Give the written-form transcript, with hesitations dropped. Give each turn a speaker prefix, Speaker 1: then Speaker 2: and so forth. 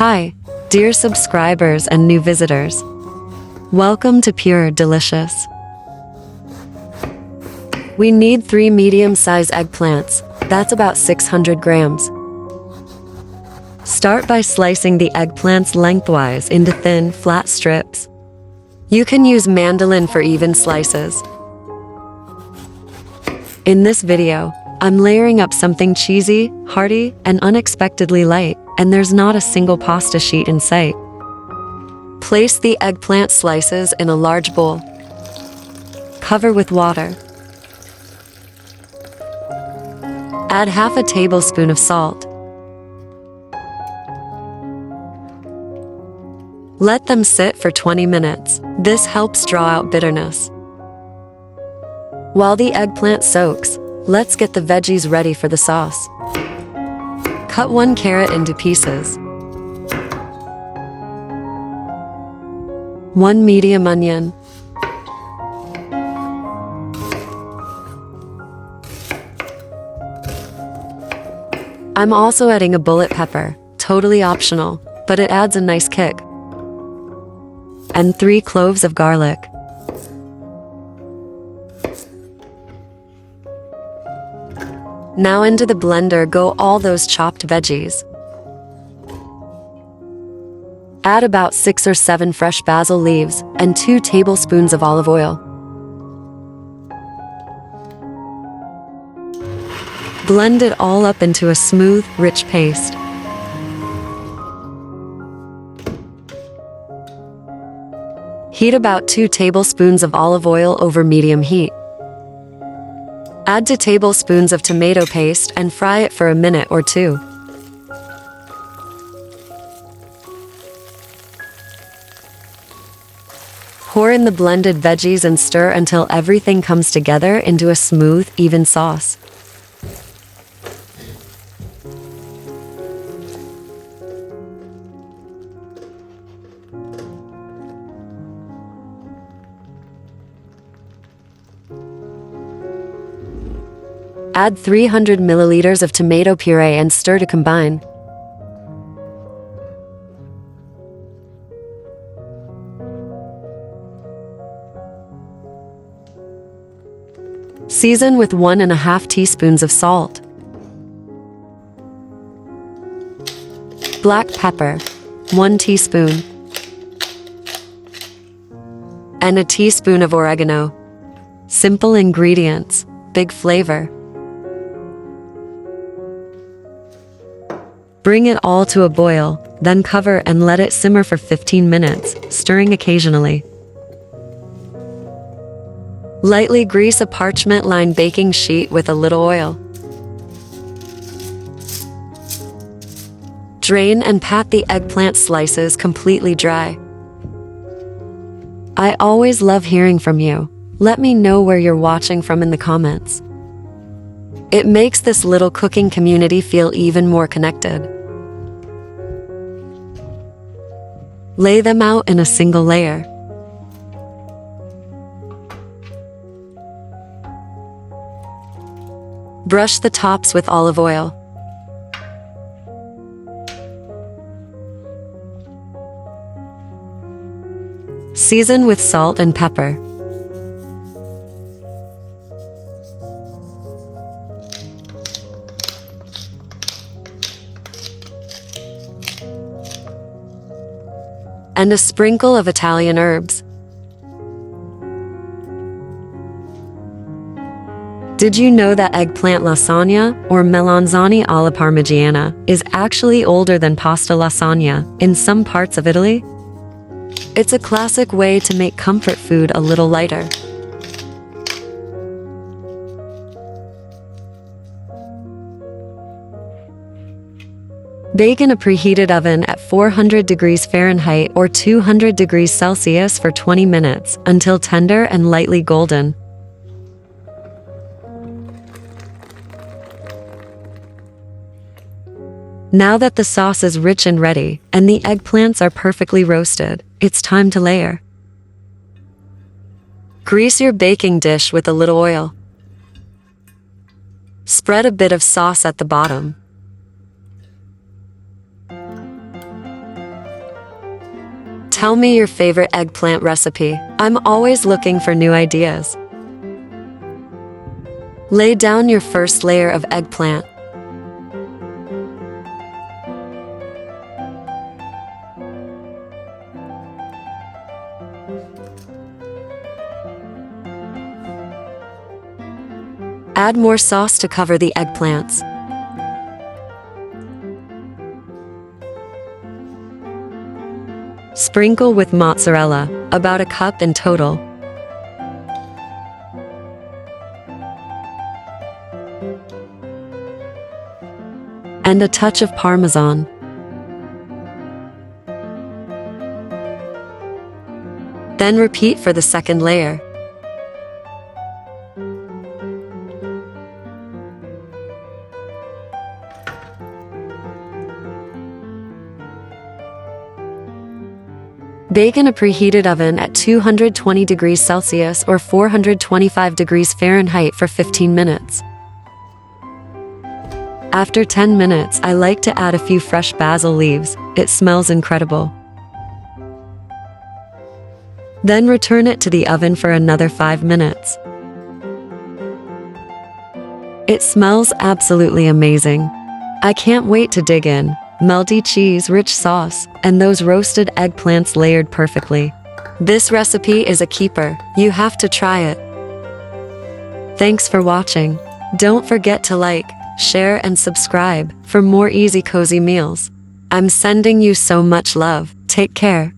Speaker 1: Hi, dear subscribers and new visitors. Welcome to Pure Delicious. We need 3 medium-sized eggplants. That's about 600 grams. Start by slicing the eggplants lengthwise into thin, flat strips. You can use mandolin for even slices. In this video, I'm layering up something cheesy, hearty, and unexpectedly light, and there's not a single pasta sheet in sight. Place the eggplant slices in a large bowl. Cover with water. Add half a tablespoon of salt. Let them sit for 20 minutes. This helps draw out bitterness. While the eggplant soaks, let's get the veggies ready for the sauce. Cut 1 carrot into pieces. 1 medium onion. I'm also adding a bullet pepper, totally optional, but it adds a nice kick. And 3 cloves of garlic. Now into the blender go all those chopped veggies. Add about 6 or 7 fresh basil leaves and 2 tablespoons of olive oil. Blend it all up into a smooth, rich paste. Heat about 2 tablespoons of olive oil over medium heat. Add 2 tablespoons of tomato paste and fry it for a minute or 2. Pour in the blended veggies and stir until everything comes together into a smooth, even sauce. Add 300 milliliters of tomato puree and stir to combine. Season with 1½ teaspoons of salt. Black pepper, 1 teaspoon. And a teaspoon of oregano. Simple ingredients, big flavor. Bring it all to a boil, then cover and let it simmer for 15 minutes, stirring occasionally. Lightly grease a parchment-lined baking sheet with a little oil. Drain and pat the eggplant slices completely dry. I always love hearing from you. Let me know where you're watching from in the comments. It makes this little cooking community feel even more connected. Lay them out in a single layer. Brush the tops with olive oil. Season with salt and pepper. And a sprinkle of Italian herbs. Did you know that eggplant lasagna, or melanzane alla parmigiana, is actually older than pasta lasagna in some parts of Italy? It's a classic way to make comfort food a little lighter. Bake in a preheated oven at 400 degrees Fahrenheit or 200 degrees Celsius for 20 minutes until tender and lightly golden. Now that the sauce is rich and ready, and the eggplants are perfectly roasted, it's time to layer. Grease your baking dish with a little oil. Spread a bit of sauce at the bottom. Tell me your favorite eggplant recipe. I'm always looking for new ideas. Lay down your first layer of eggplant. Add more sauce to cover the eggplants. Sprinkle with mozzarella, about a cup in total. And a touch of Parmesan. Then repeat for the second layer. Bake in a preheated oven at 220 degrees Celsius or 425 degrees Fahrenheit for 15 minutes. After 10 minutes, I like to add a few fresh basil leaves. It smells incredible. Then return it to the oven for another 5 minutes. It smells absolutely amazing. I can't wait to dig in. Melty cheese, rich sauce, and those roasted eggplants layered perfectly. This recipe is a keeper. You have to try it. Thanks for watching. Don't forget to like, share, and subscribe for more easy cozy meals. I'm sending you so much love. Take care.